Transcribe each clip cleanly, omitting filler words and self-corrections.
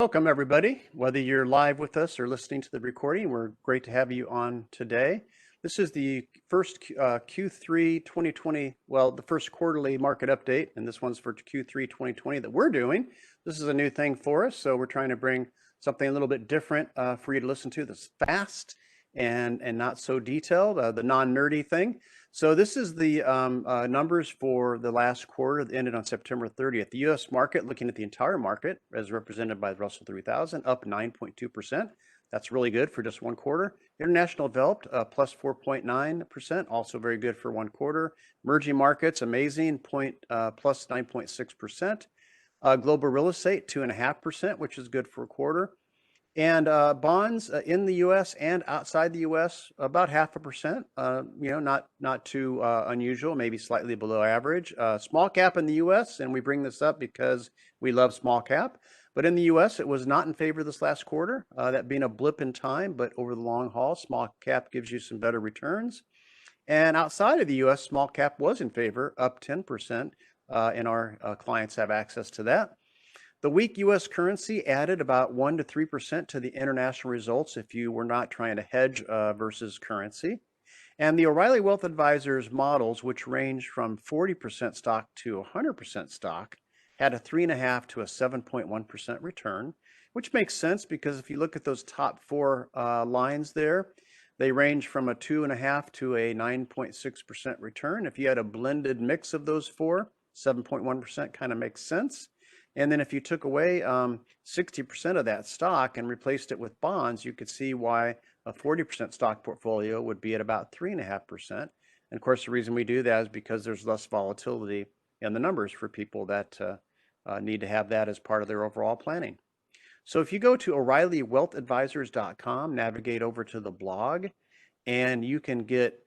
Welcome, everybody. Whether you're live with us or listening to the recording, we're great to have you on today. This is the first Q3 2020, well, the first quarterly market update, and this one's for Q3 2020 that we're doing. This is a new thing for us, so we're trying to bring something a little bit different for you to listen to that's fast and not so detailed, the non-nerdy thing. So this is the numbers for the last quarter that ended on September 30th. The U.S. market, looking at the entire market, as represented by the Russell 3000, up 9.2%. That's really good for just one quarter. International developed plus 4.9%, also very good for one quarter. Emerging markets, amazing, plus 9.6%. Global real estate, 2.5%, which is good for a quarter. And bonds in the U.S. and outside the U.S. about 0.5%. Not too unusual, maybe slightly below average. Small cap in the U.S., and we bring this up because we love small cap. But in the U.S., it was not in favor this last quarter, that being a blip in time. But over the long haul, small cap gives you some better returns. And outside of the U.S., small cap was in favor, up 10%, and our clients have access to that. The weak U.S. currency added about 1 to 3% to the international results if you were not trying to hedge versus currency. And the O'Reilly Wealth Advisors models, which range from 40% stock to 100% stock, had a 3.5 to a 7.1% return, which makes sense because if you look at those top four lines there, they range from a 2.5 to a 9.6% return. If you had a blended mix of those four, 7.1% kind of makes sense. And then if you took away 60% of that stock and replaced it with bonds, you could see why a 40% stock portfolio would be at about 3.5%. And of course, the reason we do that is because there's less volatility in the numbers for people that need to have that as part of their overall planning. So if you go to O'ReillyWealthAdvisors.com, navigate over to the blog, and you can get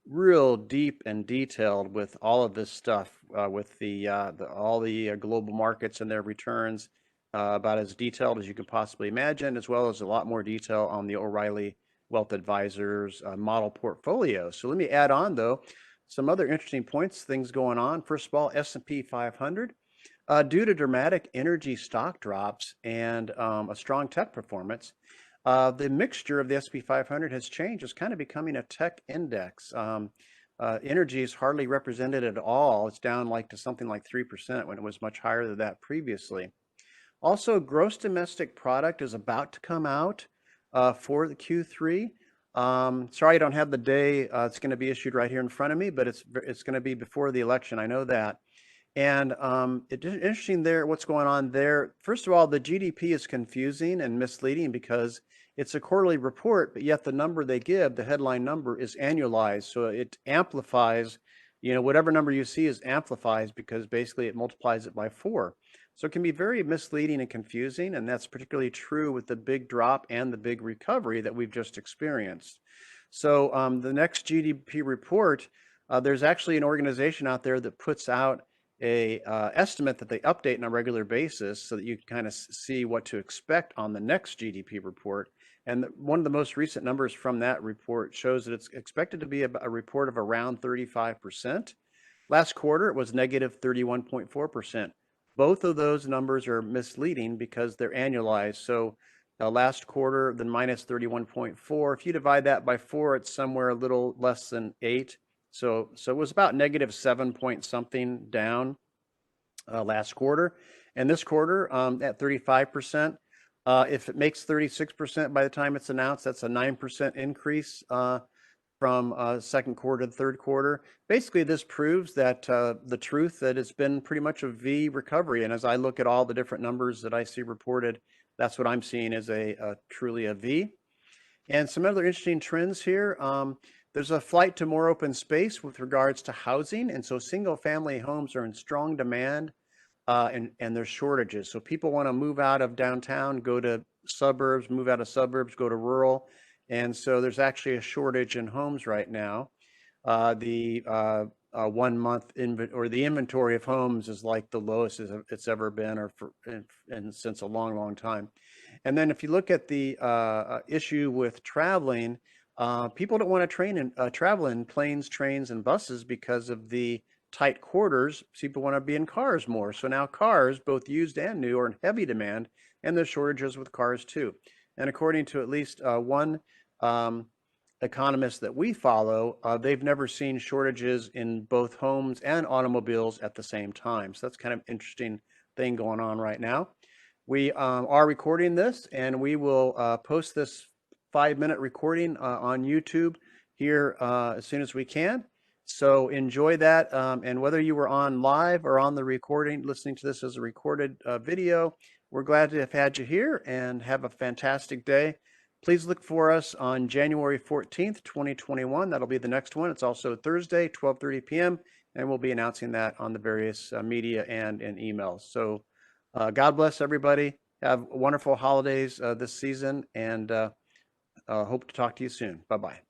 real deep and detailed with all of this stuff, with all the global markets and their returns, about as detailed as you can possibly imagine, as well as a lot more detail on the O'Reilly Wealth Advisors model portfolio. So let me add on, though, some other interesting points, things going on. First of all, S&P 500, due to dramatic energy stock drops and a strong tech performance, the mixture of the S&P 500 has changed. It's kind of becoming a tech index. Energy is hardly represented at all. It's down to something like 3% when it was much higher than that previously. Also, gross domestic product is about to come out for the Q3. Sorry, I don't have the day. It's going to be issued right here in front of me, but it's going to be before the election. I know that. And it's interesting there, what's going on there. First of all, the GDP is confusing and misleading because it's a quarterly report, but yet the number they give, the headline number, is annualized. So it amplifies, whatever number you see is amplifies because basically it multiplies it by 4. So it can be very misleading and confusing, and that's particularly true with the big drop and the big recovery that we've just experienced. So the next GDP report, there's actually an organization out there that puts out a estimate that they update on a regular basis so that you can kind of see what to expect on the next GDP report. And one of the most recent numbers from that report shows that it's expected to be a report of around 35%. Last quarter, it was negative 31.4%. Both of those numbers are misleading because they're annualized. So last quarter, the minus 31.4. If you divide that by 4, it's somewhere a little less than 8. So it was about negative 7 point something down last quarter. And this quarter at 35%, if it makes 36% by the time it's announced, that's a 9% increase from second quarter to third quarter. Basically, this proves that the truth that it's been pretty much a V recovery. And as I look at all the different numbers that I see reported, that's what I'm seeing as truly a V. And some other interesting trends here. There's a flight to more open space with regards to housing. And so single family homes are in strong demand and there's shortages. So people want to move out of downtown, go to suburbs, move out of suburbs, go to rural. And so there's actually a shortage in homes right now. The 1 month the inventory of homes is like the lowest it's ever been and since a long, long time. And then if you look at the issue with traveling, people don't want to travel in planes, trains, and buses because of the tight quarters, people want to be in cars more. So now cars, both used and new, are in heavy demand, and there's shortages with cars too. And according to at least one economist that we follow, they've never seen shortages in both homes and automobiles at the same time. So that's kind of interesting thing going on right now. We are recording this, and we will post this 5-minute recording on YouTube here as soon as we can. So enjoy that. And whether you were on live or on the recording, listening to this as a recorded video, we're glad to have had you here, and have a fantastic day. Please look for us on January 14th, 2021. That'll be the next one. It's also Thursday, 12:30 p.m., and we'll be announcing that on the various media and in emails. So God bless everybody. Have wonderful holidays this season, and hope to talk to you soon. Bye-bye.